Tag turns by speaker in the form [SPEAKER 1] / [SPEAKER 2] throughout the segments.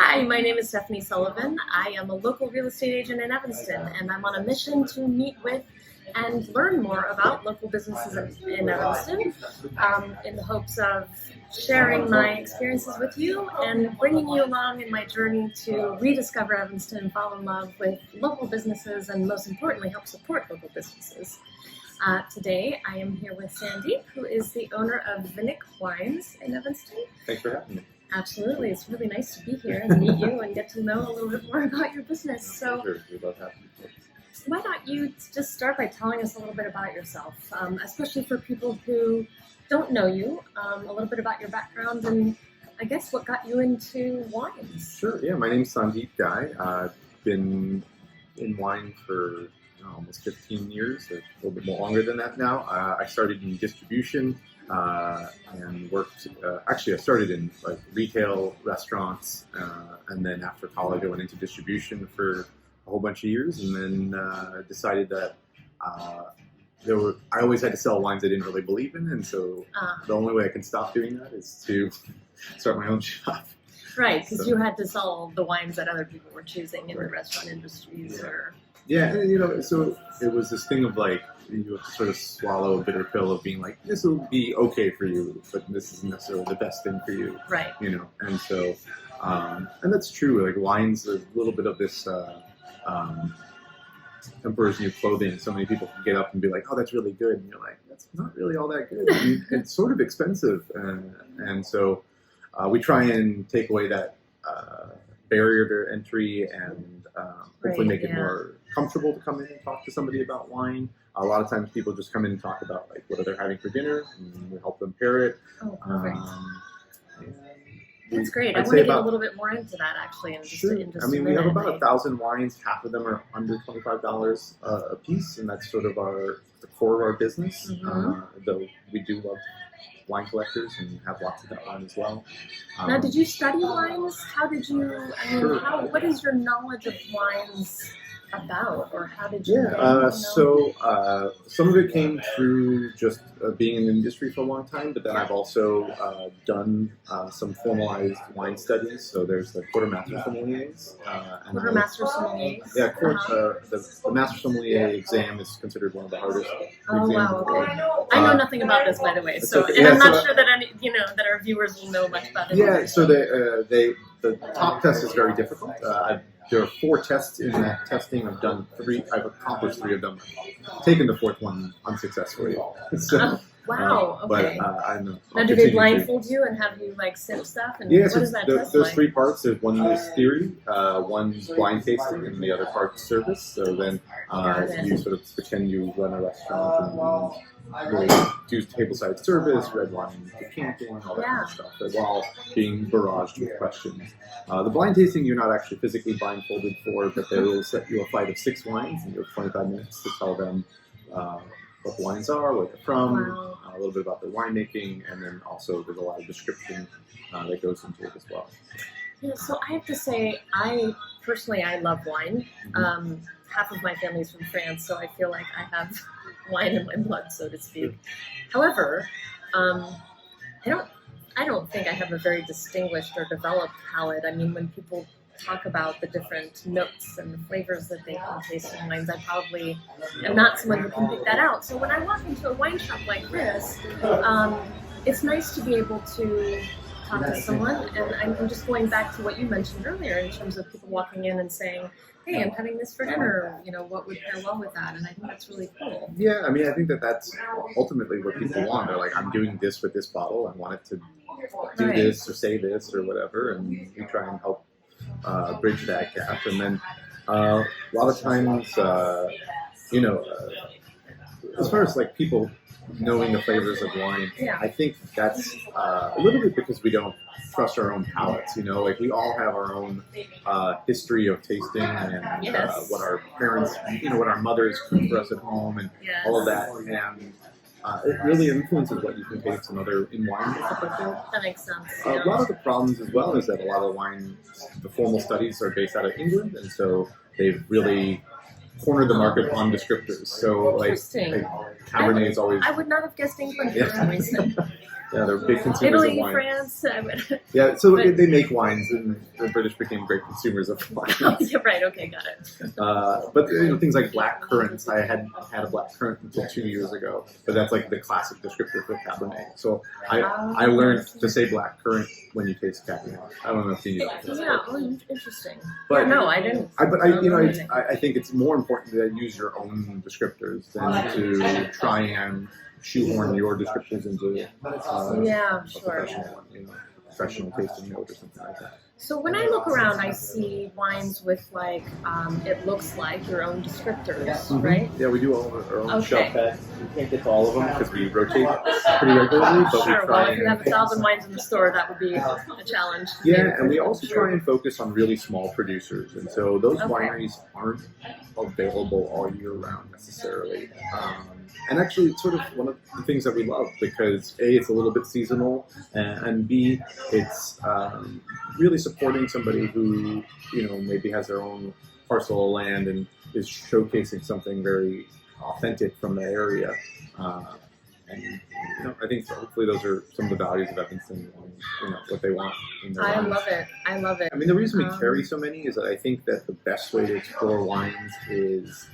[SPEAKER 1] Hi, my name is Stephanie Sullivan. I am a local real estate agent in Evanston, and I'm on a mission to meet with and learn more about local businesses in Evanston in the hopes of sharing my experiences with you and bringing you along in my journey to rediscover Evanston and fall in love with local businesses and, most importantly, help support local businesses. Today, I am here with Sandeep, who is the owner of Vinic Wines in Evanston.
[SPEAKER 2] Thanks for having me.
[SPEAKER 1] Absolutely. It's really nice to be here and meet you and get to know a little bit more about your business. So why don't you just start by telling us a little bit about yourself, especially for people who don't know you, a little bit about your background and I guess what got you into wines.
[SPEAKER 2] Sure, yeah. My name's Sandeep Guy. I've been in wine for almost 15 years, a little bit more longer than that now. I started in distribution and worked, actually I started in like retail, restaurants, and then after college I went into distribution for a whole bunch of years, and then decided that I always had to sell wines I didn't really believe in, and so the only way I can stop doing that is to start my own shop.
[SPEAKER 1] Right, because you had to sell the wines that other people were choosing in the restaurant industries.
[SPEAKER 2] Yeah, and so it was this thing of like, you have to sort of swallow a bitter pill of being like, this will be okay for you, but this isn't necessarily the best thing for you.
[SPEAKER 1] Right.
[SPEAKER 2] And so, and that's true, like wine's a little bit of this emperor's new clothing. So many people can get up and be like, oh, that's really good. And you're like, that's not really all that good. And it's sort of expensive. And so we try and take away that barrier to entry and hopefully make it more comfortable to come in and talk to somebody about wine. A lot of times people just come in and talk about like what they're having for dinner, and we help them pair it.
[SPEAKER 1] Oh, perfect. That's great. I want to get a little bit more into that actually.
[SPEAKER 2] We have about 1,000 wines. Half of them are under $25 a piece, and that's sort of the core of our business.
[SPEAKER 1] Mm-hmm.
[SPEAKER 2] Though we do love wine collectors and have lots of that wine as well.
[SPEAKER 1] Now, did you study wines? How did you? What is your knowledge of wines about, or how did you?
[SPEAKER 2] So some of it came through just being in the industry for a long time, but then I've also done some formalized wine studies. So there's the quartermaster sommeliers.
[SPEAKER 1] Quartermaster sommeliers.
[SPEAKER 2] Yeah, the master sommelier exam is considered one of the hardest.
[SPEAKER 1] Oh wow! Okay. I know nothing about this, by the way. So, and I'm not sure that that our viewers will know much about it.
[SPEAKER 2] Yeah. So the top test is very difficult. There are 4 tests in that testing. I've done 3. I've accomplished 3 of them. Taken the 4th one unsuccessfully. So,
[SPEAKER 1] wow. Okay.
[SPEAKER 2] But
[SPEAKER 1] now, do they blindfold you and have you like sip stuff? And
[SPEAKER 2] yeah.
[SPEAKER 1] What is that test
[SPEAKER 2] There's
[SPEAKER 1] like?
[SPEAKER 2] 3 parts. There's one is theory, one's blind tasting, and the other part's service. So then you sort of pretend you run a restaurant and really do tableside service, red wine, decanting, all that kind of stuff, while being barraged with questions. The blind tasting you're not actually physically blindfolded for, but they will set you a flight of 6 wines, and you have 25 minutes to tell them what the wines are, where they're from, a little bit about their winemaking, and then also there's a lot of description that goes into it as well.
[SPEAKER 1] Yeah, so I have to say, I love wine.
[SPEAKER 2] Mm-hmm.
[SPEAKER 1] Half of my family's from France, so I feel like I have wine in my blood, so to speak. However, I don't think I have a very distinguished or developed palate. I mean, when people talk about the different notes and the flavors that they can taste in wines, I probably am not someone who can pick that out. So when I walk into a wine shop like this, it's nice to be able to talk to someone, and I'm just going back to what you mentioned earlier in terms of people walking in and saying, hey, I'm having this for dinner, what would pair well with that? And I think that's really cool.
[SPEAKER 2] Yeah, I mean, I think that's ultimately what people want. They're like, I'm doing this with this bottle. I want it to do this or say this or whatever, and we try and help bridge that gap. And then a lot of times, as far as like people knowing the flavors of wine, I think that's a little bit because we don't trust our own palates. Like we all have our own history of tasting and what our parents, what our mothers cook for us at home and all of that. And it really influences what you can taste in wine and stuff like that.
[SPEAKER 1] That makes sense.
[SPEAKER 2] A lot of the problems as well is that a lot of the wine, the formal studies are based out of England, and so they've really cornered the market on descriptors. So like Cabernet is always...
[SPEAKER 1] I would not have guessed England for some reason.
[SPEAKER 2] Yeah, they're big consumers of
[SPEAKER 1] Italy,
[SPEAKER 2] wine.
[SPEAKER 1] France.
[SPEAKER 2] Yeah, so
[SPEAKER 1] But-
[SPEAKER 2] they make wines, and the British became great consumers of wine.
[SPEAKER 1] Yeah, right. Okay, got it.
[SPEAKER 2] But things like black currants, I hadn't had a black currant until 2 years ago, but that's like the classic descriptor for Cabernet. So I learned to say black currant when you taste Cabernet. I don't know if you knew that.
[SPEAKER 1] Yeah, interesting.
[SPEAKER 2] But
[SPEAKER 1] yeah, no, I didn't.
[SPEAKER 2] I think it's more important to use your own descriptors than to try and shoehorn your descriptors into
[SPEAKER 1] Yeah,
[SPEAKER 2] a
[SPEAKER 1] sure.
[SPEAKER 2] professional one, professional tasting note or something like that.
[SPEAKER 1] So when I look around, I see wines with it looks like your own descriptors, right?
[SPEAKER 2] Yeah, we do all of our own
[SPEAKER 1] Okay.
[SPEAKER 2] shelf tests. We can't get to all of them because we rotate pretty regularly, but
[SPEAKER 1] Sure.
[SPEAKER 2] we try
[SPEAKER 1] Well, if you have
[SPEAKER 2] and
[SPEAKER 1] 1,000 wines in the store, that would be a challenge.
[SPEAKER 2] yeah, and we also try and focus on really small producers, and so those
[SPEAKER 1] Okay.
[SPEAKER 2] wineries aren't available all year round necessarily. And actually, it's sort of one of the things that we love because A, it's a little bit seasonal, and B, it's really supporting somebody who maybe has their own parcel of land and is showcasing something very authentic from the area. And I think hopefully those are some of the values of Evanston, what they want in their
[SPEAKER 1] I
[SPEAKER 2] wines.
[SPEAKER 1] love it. I love it.
[SPEAKER 2] I mean, the reason we carry so many is that I think that the best way to explore wines is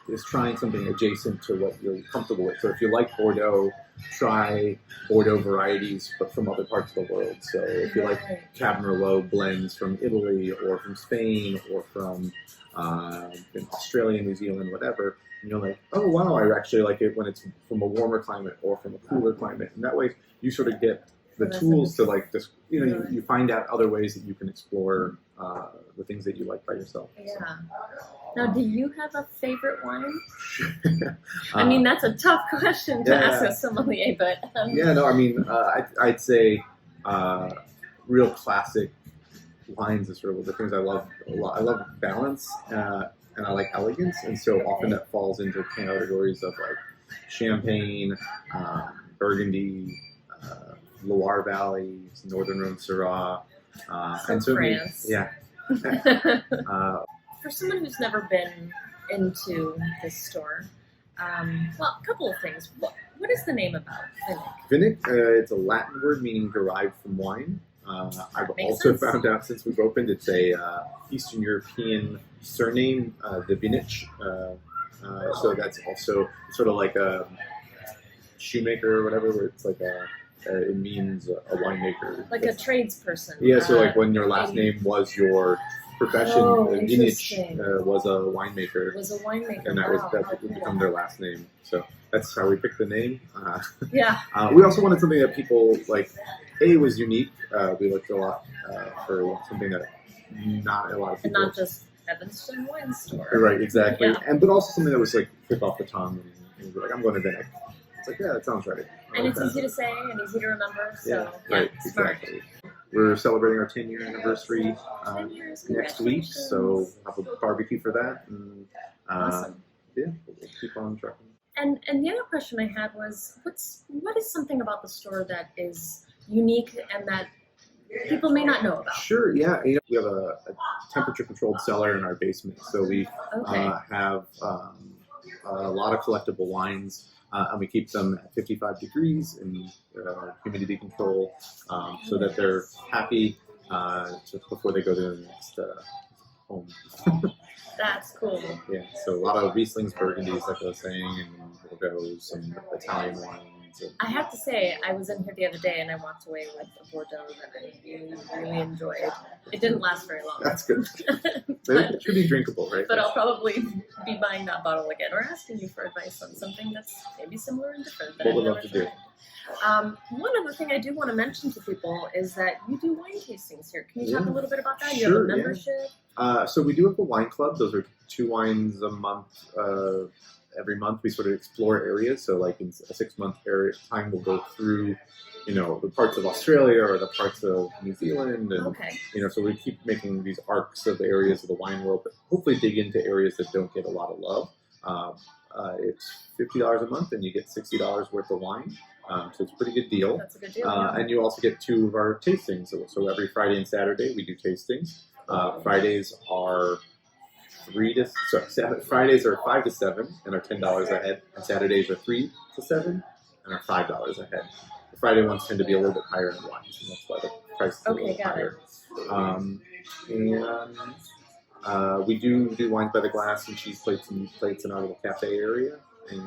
[SPEAKER 2] is trying something adjacent to what you're comfortable with. So if you like Bordeaux, try Bordeaux varieties, but from other parts of the world. So if you like Cabernet Merlot blends from Italy or from Spain or from Australia, New Zealand, whatever, and you're like, oh wow, I actually like it when it's from a warmer climate or from a cooler climate. And that way you sort of get the tools to like this, you find out other ways that you can explore the things that you like by yourself.
[SPEAKER 1] Yeah. Now, do you have a favorite wine? I mean, that's a tough question to ask a sommelier, but
[SPEAKER 2] yeah, no, I mean, I'd say real classic wines is sort of the things I love a lot. I love balance and I like elegance, and so often that falls into categories of like Champagne, Burgundy, Loire Valley, Northern Rhone Syrah, and so
[SPEAKER 1] France.
[SPEAKER 2] yeah.
[SPEAKER 1] For someone who's never been into this store, well, a couple of things. What is the name about Vinic?
[SPEAKER 2] Vinic, it's a Latin word meaning derived from wine. I've
[SPEAKER 1] Makes
[SPEAKER 2] also
[SPEAKER 1] sense.
[SPEAKER 2] found out since we've opened it's a Eastern European surname, the Vinic. So that's also sort of like a shoemaker or whatever, where it's like it means a winemaker.
[SPEAKER 1] Like a tradesperson.
[SPEAKER 2] Yeah, so like when your last name was your profession, Vinic
[SPEAKER 1] interesting.
[SPEAKER 2] was a winemaker.
[SPEAKER 1] Was a winemaker.
[SPEAKER 2] And that
[SPEAKER 1] Wow,
[SPEAKER 2] would
[SPEAKER 1] how cool.
[SPEAKER 2] become their last name. So that's how we picked the name.
[SPEAKER 1] Yeah.
[SPEAKER 2] We also wanted something that people like. A was unique. We looked a lot for something that not a lot of
[SPEAKER 1] And
[SPEAKER 2] people.
[SPEAKER 1] not just Evanston Wine Store.
[SPEAKER 2] Right, exactly.
[SPEAKER 1] Yeah.
[SPEAKER 2] But also something that was like quick off the tongue, and you're like, I'm going to Vinic. It's like, yeah, that sounds right.
[SPEAKER 1] And it's easy to say and easy to remember. So
[SPEAKER 2] right,
[SPEAKER 1] smart.
[SPEAKER 2] exactly. We're celebrating our 10-year anniversary
[SPEAKER 1] 10 years.
[SPEAKER 2] next week, so
[SPEAKER 1] Congratulations.
[SPEAKER 2] we'll have a barbecue for that. And,
[SPEAKER 1] Awesome.
[SPEAKER 2] Yeah, we'll keep on trucking.
[SPEAKER 1] And the other question I had was, what is something about the store that is unique and that people may not know about?
[SPEAKER 2] Sure, yeah. We have a temperature-controlled cellar in our basement, so we
[SPEAKER 1] Okay.
[SPEAKER 2] have a lot of collectible wines, and we keep them at 55 degrees in humidity control, so that they're happy just before they go to the next home.
[SPEAKER 1] That's cool.
[SPEAKER 2] Yeah, so a lot of Rieslings, Burgundies, like I was saying, and Bordeaux, some Italian wines. And
[SPEAKER 1] I have to say, I was in here the other day and I walked away with a Bordeaux that I really, really enjoyed. It didn't last very long.
[SPEAKER 2] that's good. It should be drinkable, right?
[SPEAKER 1] But I'll probably be buying that bottle again or asking you for advice on something that's maybe similar and different. That
[SPEAKER 2] What
[SPEAKER 1] I've
[SPEAKER 2] would
[SPEAKER 1] never
[SPEAKER 2] love to do?
[SPEAKER 1] tried. One other thing I do want to mention to people is that you do wine tastings here. Can you talk a little bit about that? You have
[SPEAKER 2] Sure,
[SPEAKER 1] a
[SPEAKER 2] yeah.
[SPEAKER 1] membership?
[SPEAKER 2] So we do have a wine club. Those are 2 wines a month. Every month we sort of explore areas. So like in a 6-month time, we'll go through, the parts of Australia or the parts of New Zealand, and
[SPEAKER 1] Okay.
[SPEAKER 2] so we keep making these arcs of areas of the wine world, but hopefully dig into areas that don't get a lot of love. It's $50 a month, and you get $60 worth of wine. So it's a pretty good deal.
[SPEAKER 1] That's a good deal. Yeah.
[SPEAKER 2] And you also get 2 of our tastings. So every Friday and Saturday we do tastings. Fridays are Fridays are 5 to 7 and are $10 a head, and Saturdays are 3 to 7 and are $5 a head. The Friday ones tend to be a little bit higher in wines, and that's why the price is a little higher. We do wines by the glass and cheese plates in our little cafe area, and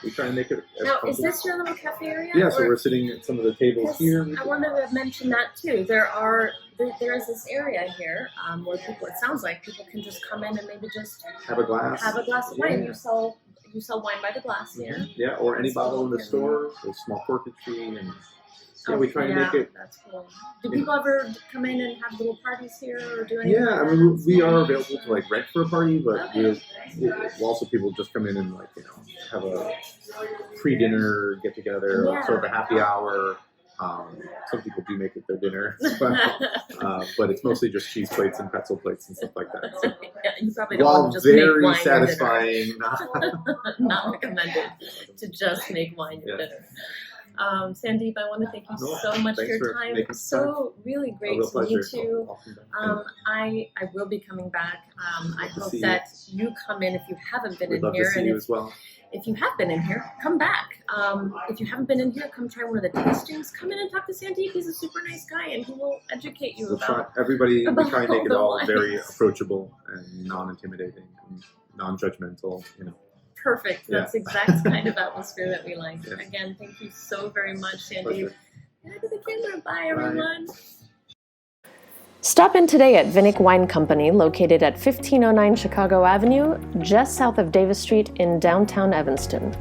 [SPEAKER 2] we try and make it as
[SPEAKER 1] Now,
[SPEAKER 2] comfortable.
[SPEAKER 1] is this your little cafe area?
[SPEAKER 2] Yeah, so we're sitting at some of the tables here.
[SPEAKER 1] I wanted to mention that too. There is this area here where people, it sounds like people can just come in and maybe just
[SPEAKER 2] have a glass
[SPEAKER 1] of wine. You sell wine by the glass here.
[SPEAKER 2] Yeah, or any bottle in the store, a small corketry, and we try to make it.
[SPEAKER 1] That's cool. Do people ever come in and have little parties here or do anything?
[SPEAKER 2] Yeah, I mean, we are available to like rent for a party, but also people just come in and like have a pre-dinner get together, sort of a happy hour. Some people do make it their dinner, but it's mostly just cheese plates and pretzel plates and stuff like that. So.
[SPEAKER 1] Yeah, you probably don't want to just make wine
[SPEAKER 2] satisfying.
[SPEAKER 1] Not recommended to just make wine your dinner. Sandeep, I want to thank you so much for your time. So really great to meet you. I will be coming back. I hope that you come in if you haven't been in here, and if you have been in here, come back. If you haven't been in here, come try one of the tastings. Come in and talk to Sandeep. He's a super nice guy, and he will educate you about
[SPEAKER 2] everybody. We try and make it all very approachable and non-intimidating and non-judgmental.
[SPEAKER 1] Perfect. That's the exact kind of atmosphere that we like. Yeah. Again, thank you so very much, Sandeep. Back to the camera. Bye, everyone. Stop in today at Vinic Wine Company, located at 1509 Chicago Avenue, just south of Davis Street in downtown Evanston.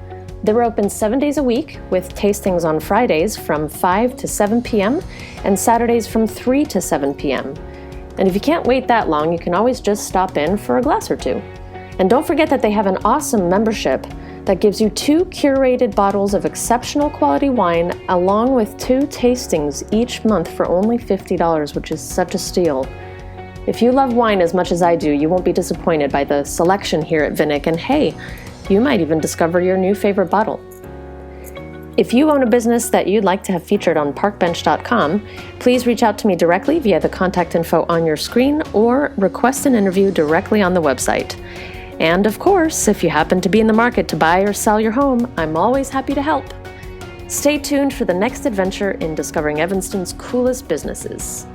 [SPEAKER 1] They're open 7 days a week, with tastings on Fridays from 5 to 7 p.m. and Saturdays from 3 to 7 p.m. And if you can't wait that long, you can always just stop in for a glass or two. And don't forget that they have an awesome membership that gives you 2 curated bottles of exceptional quality wine along with 2 tastings each month for only $50, which is such a steal. If you love wine as much as I do, you won't be disappointed by the selection here at Vinic, and hey, you might even discover your new favorite bottle. If you own a business that you'd like to have featured on parkbench.com, please reach out to me directly via the contact info on your screen or request an interview directly on the website. And of course, if you happen to be in the market to buy or sell your home, I'm always happy to help. Stay tuned for the next adventure in discovering Evanston's coolest businesses.